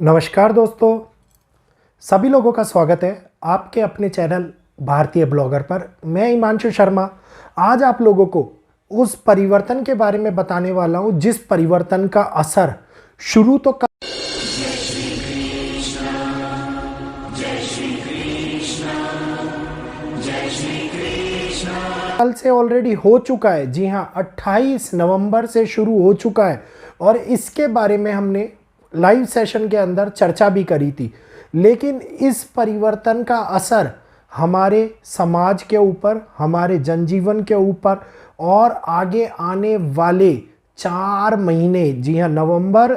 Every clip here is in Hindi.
नमस्कार दोस्तों, सभी लोगों का स्वागत है आपके अपने चैनल भारतीय ब्लॉगर पर। मैं हिमांशु शर्मा आज आप लोगों को उस परिवर्तन के बारे में बताने वाला हूं जिस परिवर्तन का असर शुरू तो कल से ऑलरेडी हो चुका है। जी हां, 28 नवंबर से शुरू हो चुका है और इसके बारे में हमने लाइव सेशन के अंदर चर्चा भी करी थी। लेकिन इस परिवर्तन का असर हमारे समाज के ऊपर, हमारे जनजीवन के ऊपर और आगे आने वाले 4 महीने, जी हाँ, नवंबर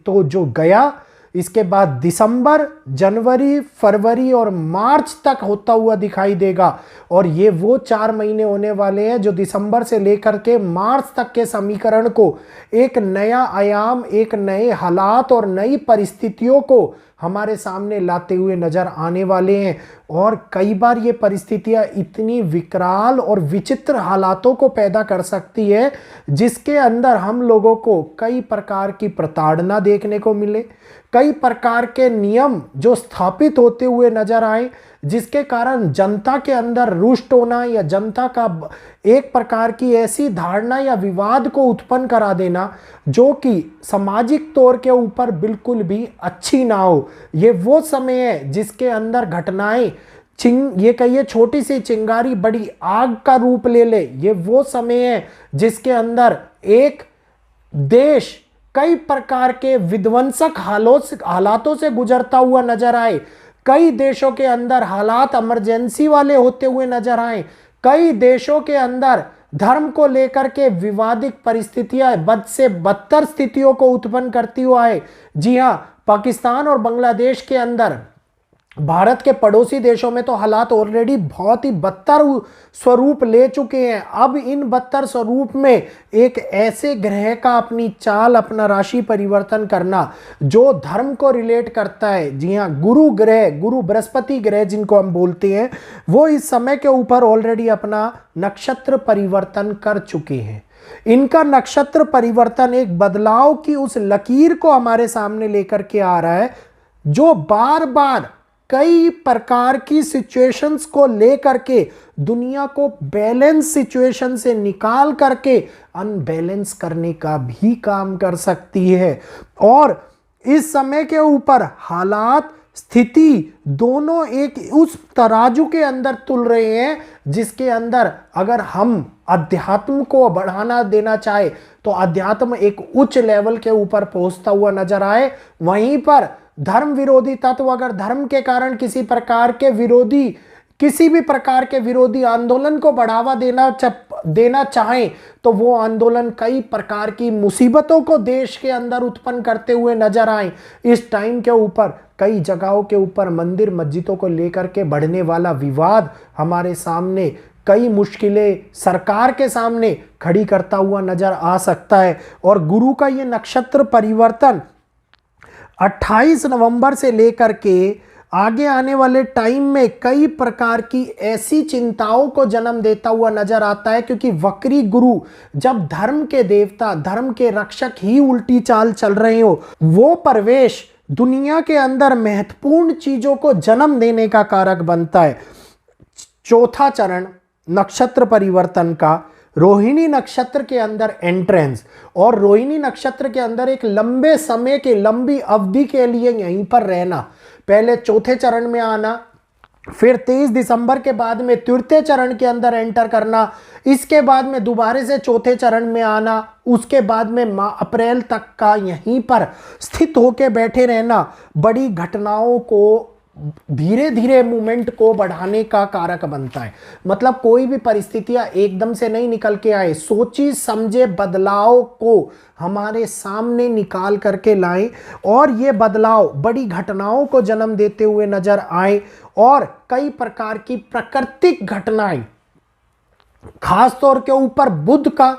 तो जो गया, इसके बाद दिसंबर, जनवरी, फरवरी और मार्च तक होता हुआ दिखाई देगा। और ये वो 4 महीने होने वाले हैं जो दिसंबर से लेकर के मार्च तक के समीकरण को एक नया आयाम, एक नए हालात और नई परिस्थितियों को हमारे सामने लाते हुए नजर आने वाले हैं। और कई बार ये परिस्थितियां इतनी विकराल और विचित्र हालातों को पैदा कर सकती है जिसके अंदर हम लोगों को कई प्रकार की प्रताड़ना देखने को मिले, कई प्रकार के नियम जो स्थापित होते हुए नजर आए, जिसके कारण जनता के अंदर रुष्ट होना या जनता का एक प्रकार की ऐसी धारणा या विवाद को उत्पन्न करा देना जो कि सामाजिक तौर के ऊपर बिल्कुल भी अच्छी ना हो। ये वो समय है जिसके अंदर घटनाएं ये कहिए छोटी सी चिंगारी बड़ी आग का रूप ले ले। ये वो समय है जिसके अंदर एक देश कई प्रकार के विध्वंसक हालातों से गुजरता हुआ नजर आए। कई देशों के अंदर हालात इमरजेंसी वाले होते हुए नजर आए। कई देशों के अंदर धर्म को लेकर के विवादित परिस्थितियां बद से बदतर स्थितियों को उत्पन्न करती हुआ है। जी हां, पाकिस्तान और बांग्लादेश के अंदर, भारत के पड़ोसी देशों में तो हालात ऑलरेडी बहुत ही बदतर स्वरूप ले चुके हैं। अब इन बदतर स्वरूप में एक ऐसे ग्रह का अपनी चाल, अपना राशि परिवर्तन करना जो धर्म को रिलेट करता है, जी हाँ, गुरु ग्रह, गुरु बृहस्पति ग्रह जिनको हम बोलते हैं, वो इस समय के ऊपर ऑलरेडी अपना नक्षत्र परिवर्तन कर चुके हैं। इनका नक्षत्र परिवर्तन एक बदलाव की उस लकीर को हमारे सामने लेकर के आ रहा है जो बार बार कई प्रकार की सिचुएशंस को लेकर के दुनिया को बैलेंस सिचुएशन से निकाल करके अनबैलेंस करने का भी काम कर सकती है। और इस समय के ऊपर हालात, स्थिति दोनों एक उस तराजू के अंदर तुल रहे हैं जिसके अंदर अगर हम अध्यात्म को बढ़ाना देना चाहे तो अध्यात्म एक उच्च लेवल के ऊपर पहुंचता हुआ नजर आए। वहीं पर धर्म विरोधी तत्व अगर धर्म के कारण किसी भी प्रकार के विरोधी आंदोलन को बढ़ावा देना चाहें तो वो आंदोलन कई प्रकार की मुसीबतों को देश के अंदर उत्पन्न करते हुए नजर आए। इस टाइम के ऊपर कई जगहों के ऊपर मंदिर मस्जिदों को लेकर के बढ़ने वाला विवाद हमारे सामने कई मुश्किलें सरकार के सामने खड़ी करता हुआ नजर आ सकता है। और गुरु का ये नक्षत्र परिवर्तन 28 नवंबर से लेकर के आगे आने वाले टाइम में कई प्रकार की ऐसी चिंताओं को जन्म देता हुआ नजर आता है, क्योंकि वक्री गुरु जब धर्म के देवता, धर्म के रक्षक ही उल्टी चाल चल रहे हो, वो प्रवेश दुनिया के अंदर महत्वपूर्ण चीजों को जन्म देने का कारक बनता है। चौथा चरण नक्षत्र परिवर्तन का रोहिणी नक्षत्र के अंदर एंट्रेंस, और रोहिणी नक्षत्र के अंदर एक लंबे समय के, लंबी अवधि के लिए यहीं पर रहना। पहले चौथे चरण में आना, फिर 23 दिसंबर के बाद में तृतीय चरण के अंदर एंटर करना, इसके बाद में दोबारा से चौथे चरण में आना, उसके बाद में अप्रैल तक का यहीं पर स्थित होकर बैठे रहना बड़ी घटनाओं को, धीरे धीरे मूवमेंट को बढ़ाने का कारक बनता है। मतलब कोई भी परिस्थितियां एकदम से नहीं निकल के आए, सोची समझे बदलाव को हमारे सामने निकाल करके लाएं और ये बदलाव बड़ी घटनाओं को जन्म देते हुए नजर आए। और कई प्रकार की प्राकृतिक घटनाएं, खास तौर के ऊपर बुध का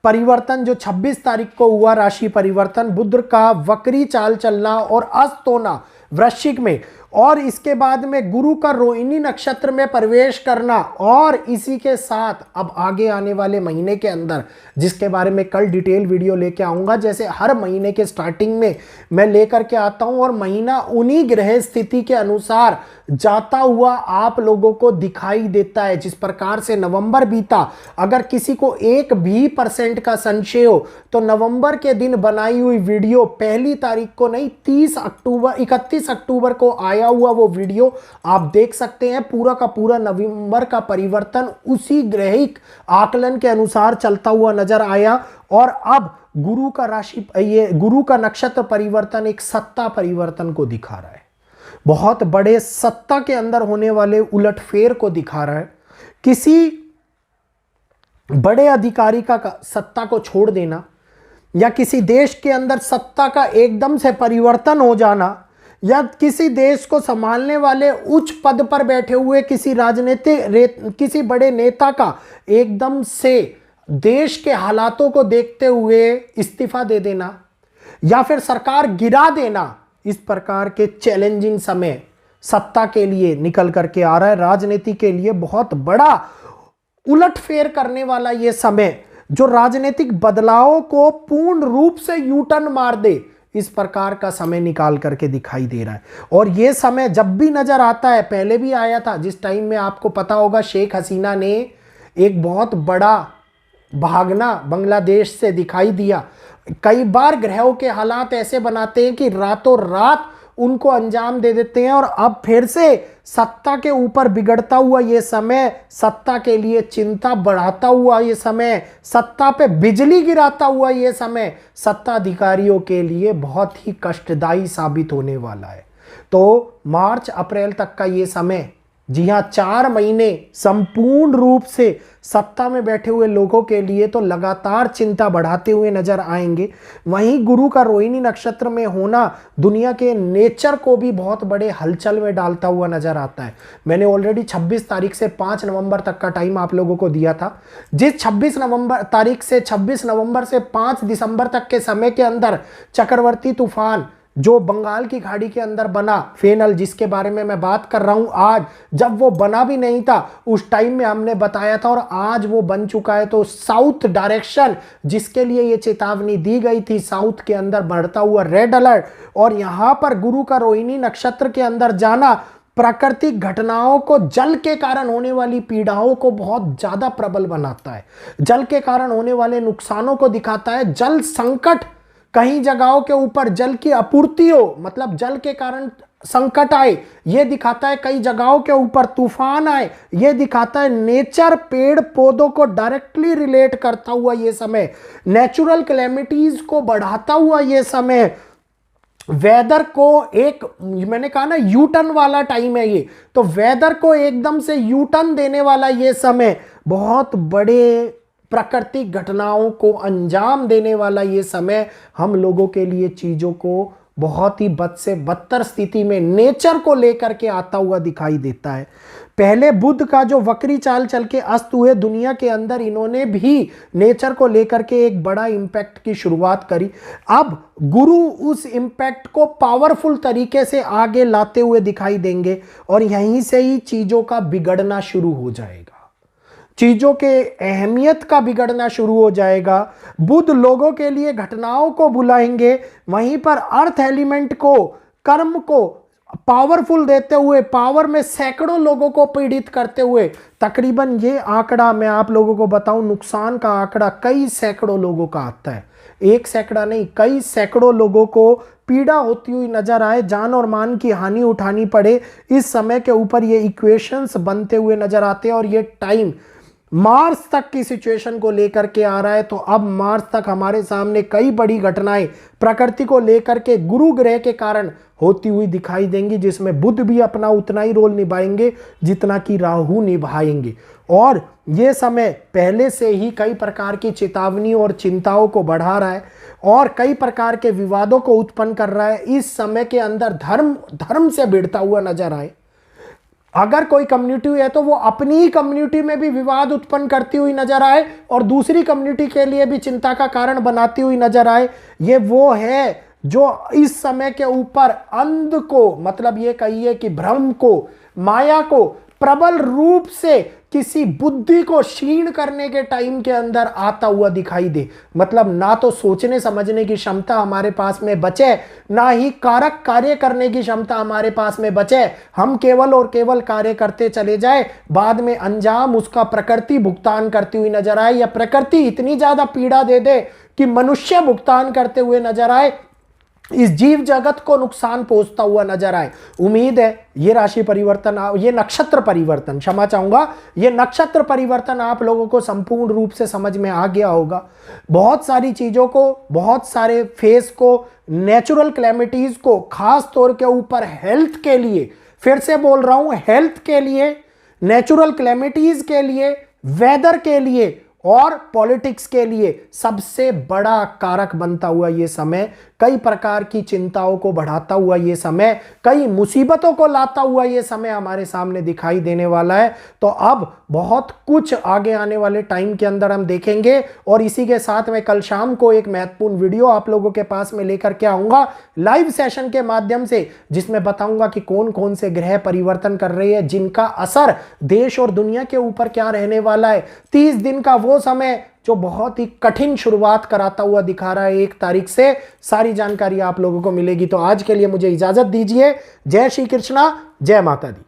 परिवर्तन जो 26 तारीख को हुआ, राशि परिवर्तन, बुध का वक्री चाल चलना और अस्त होना वृश्चिक में, और इसके बाद में गुरु का रोहिणी नक्षत्र में प्रवेश करना, और इसी के साथ अब आगे आने वाले महीने के अंदर, जिसके बारे में कल डिटेल वीडियो लेके आऊंगा, जैसे हर महीने के स्टार्टिंग में मैं लेकर के आता हूं, और महीना उन्हीं ग्रह स्थिति के अनुसार जाता हुआ आप लोगों को दिखाई देता है। जिस प्रकार से नवंबर बीता, अगर किसी को 1% का संशय हो तो नवंबर के दिन बनाई हुई वीडियो 1 तारीख को नहीं, 31 अक्टूबर को आया हुआ वो वीडियो आप देख सकते हैं। पूरा का पूरा नवंबर का परिवर्तन उसी ग्रहिक आकलन के अनुसार चलता हुआ नजर आया। और अब गुरु का राशि, ये गुरु का नक्षत्र परिवर्तन एक सत्ता परिवर्तन को दिखा रहा है, बहुत बड़े सत्ता के अंदर होने वाले उलटफेर को दिखा रहा है। किसी बड़े अधिकारी का सत्ता को छोड़ देना, या किसी देश के अंदर सत्ता का एकदम से परिवर्तन हो जाना, या किसी देश को संभालने वाले उच्च पद पर बैठे हुए किसी बड़े नेता का एकदम से देश के हालातों को देखते हुए इस्तीफा दे देना, या फिर सरकार गिरा देना, इस प्रकार के चैलेंजिंग समय सत्ता के लिए निकल करके आ रहा है। राजनीति के लिए बहुत बड़ा उलटफेर करने वाला यह समय, जो राजनीतिक बदलावों को पूर्ण रूप से यूटर्न मार दे, इस प्रकार का समय निकाल करके दिखाई दे रहा है। और यह समय जब भी नजर आता है, पहले भी आया था, जिस टाइम में आपको पता होगा शेख हसीना ने एक बहुत बड़ा भागना बांग्लादेश से दिखाई दिया। कई बार ग्रहों के हालात ऐसे बनाते हैं कि रातों रात उनको अंजाम दे देते हैं, और अब फिर से सत्ता के ऊपर बिगड़ता हुआ ये समय, सत्ता के लिए चिंता बढ़ाता हुआ ये समय, सत्ता पे बिजली गिराता हुआ ये समय सत्ताधिकारियों के लिए बहुत ही कष्टदायी साबित होने वाला है। तो मार्च अप्रैल तक का ये समय, जी हाँ, 4 महीने संपूर्ण रूप से सत्ता में बैठे हुए लोगों के लिए तो लगातार चिंता बढ़ाते हुए नजर आएंगे। वहीं गुरु का रोहिणी नक्षत्र में होना दुनिया के नेचर को भी बहुत बड़े हलचल में डालता हुआ नजर आता है। मैंने ऑलरेडी 26 तारीख से 5 नवंबर तक का टाइम आप लोगों को दिया था। जिस 26 नवंबर से 5 दिसंबर तक के समय के अंदर चक्रवर्ती तूफान जो बंगाल की खाड़ी के अंदर बना, फेनल, जिसके बारे में मैं बात कर रहा हूं आज, जब वो बना भी नहीं था उस टाइम में हमने बताया था, और आज वो बन चुका है। तो साउथ डायरेक्शन, जिसके लिए ये चेतावनी दी गई थी, साउथ के अंदर बढ़ता हुआ रेड अलर्ट, और यहां पर गुरु का रोहिणी नक्षत्र के अंदर जाना प्राकृतिक घटनाओं को, जल के कारण होने वाली पीड़ाओं को बहुत ज्यादा प्रबल बनाता है, जल के कारण होने वाले नुकसानों को दिखाता है। जल संकट, कई जगहों के ऊपर जल की आपूर्ति हो, मतलब जल के कारण संकट आए, यह दिखाता है। कई जगहों के ऊपर तूफान आए, यह दिखाता है। नेचर, पेड़ पौधों को डायरेक्टली रिलेट करता हुआ यह समय, नेचुरल कैलेमिटीज को बढ़ाता हुआ यह समय, वेदर को एक, मैंने कहा ना, यू टर्न वाला टाइम है ये, तो वेदर को एकदम से यू टर्न देने वाला ये समय, बहुत बड़े प्राकृतिक घटनाओं को अंजाम देने वाला ये समय हम लोगों के लिए चीजों को बहुत ही बद से बदतर स्थिति में नेचर को लेकर के आता हुआ दिखाई देता है। पहले बुध का जो वक्री चाल चल के अस्त हुए दुनिया के अंदर, इन्होंने भी नेचर को लेकर के एक बड़ा इंपैक्ट की शुरुआत करी। अब गुरु उस इंपैक्ट को पावरफुल तरीके से आगे लाते हुए दिखाई देंगे, और यहीं से ही चीजों का बिगड़ना शुरू हो जाएगा, चीजों के अहमियत का बिगड़ना शुरू हो जाएगा। बुध लोगों के लिए घटनाओं को बुलाएंगे, वहीं पर अर्थ एलिमेंट को, कर्म को पावरफुल देते हुए, पावर में सैकड़ों लोगों को पीड़ित करते हुए, तकरीबन ये आंकड़ा मैं आप लोगों को बताऊं, नुकसान का आंकड़ा कई सैकड़ों लोगों का आता है, एक सैकड़ा नहीं, कई सैकड़ों लोगों को पीड़ा होती हुई नजर आए, जान और मान की हानि उठानी पड़े। इस समय के ऊपर ये इक्वेशंस बनते हुए नजर आते हैं, और ये टाइम मार्च तक की सिचुएशन को लेकर के आ रहा है। तो अब मार्च तक हमारे सामने कई बड़ी घटनाएं प्रकृति को लेकर के गुरु ग्रह के कारण होती हुई दिखाई देंगी, जिसमें बुध भी अपना उतना ही रोल निभाएंगे जितना कि राहु निभाएंगे। और ये समय पहले से ही कई प्रकार की चेतावनी और चिंताओं को बढ़ा रहा है, और कई प्रकार के विवादों को उत्पन्न कर रहा है। इस समय के अंदर धर्म से भिड़ता हुआ नजर आए। अगर कोई कम्युनिटी है तो वो अपनी ही कम्युनिटी में भी विवाद उत्पन्न करती हुई नजर आए, और दूसरी कम्युनिटी के लिए भी चिंता का कारण बनाती हुई नजर आए। ये वो है जो इस समय के ऊपर अंध को, मतलब ये कहिए कि भ्रम को, माया को प्रबल रूप से किसी बुद्धि को क्षीण करने के टाइम के अंदर आता हुआ दिखाई दे। मतलब ना तो सोचने समझने की क्षमता हमारे पास में बचे, ना ही कारक कार्य करने की क्षमता हमारे पास में बचे। हम केवल और केवल कार्य करते चले जाए, बाद में अंजाम उसका प्रकृति भुगतान करती हुई नजर आए, या प्रकृति इतनी ज्यादा पीड़ा दे दे कि मनुष्य भुगतान करते हुए नजर आए, इस जीव जगत को नुकसान पहुंचता हुआ नजर आए। उम्मीद है ये राशि परिवर्तन, ये नक्षत्र परिवर्तन, क्षमा चाहूंगा, ये नक्षत्र परिवर्तन आप लोगों को संपूर्ण रूप से समझ में आ गया होगा। बहुत सारी चीजों को, बहुत सारे फेस को, नेचुरल क्लैमिटीज को, खास तौर के ऊपर हेल्थ के लिए, फिर से बोल रहा हूं, हेल्थ के लिए, नेचुरल क्लैमिटीज के लिए, वेदर के लिए और पॉलिटिक्स के लिए सबसे बड़ा कारक बनता हुआ ये समय, कई प्रकार की चिंताओं को बढ़ाता हुआ ये समय, कई मुसीबतों को लाता हुआ ये समय हमारे सामने दिखाई देने वाला है। तो अब बहुत कुछ आगे आने वाले टाइम के अंदर हम देखेंगे, और इसी के साथ मैं कल शाम को एक महत्वपूर्ण वीडियो आप लोगों के पास में लेकर के आऊंगा लाइव सेशन के माध्यम से, जिसमें बताऊंगा कि कौन कौन से ग्रह परिवर्तन कर रहे हैं, जिनका असर देश और दुनिया के ऊपर क्या रहने वाला है। 30 दिन का वो समय जो बहुत ही कठिन शुरुआत कराता हुआ दिखा रहा है, 1 तारीख से सारी जानकारी आप लोगों को मिलेगी। तो आज के लिए मुझे इजाजत दीजिए। जय श्री कृष्णा, जय माता दी।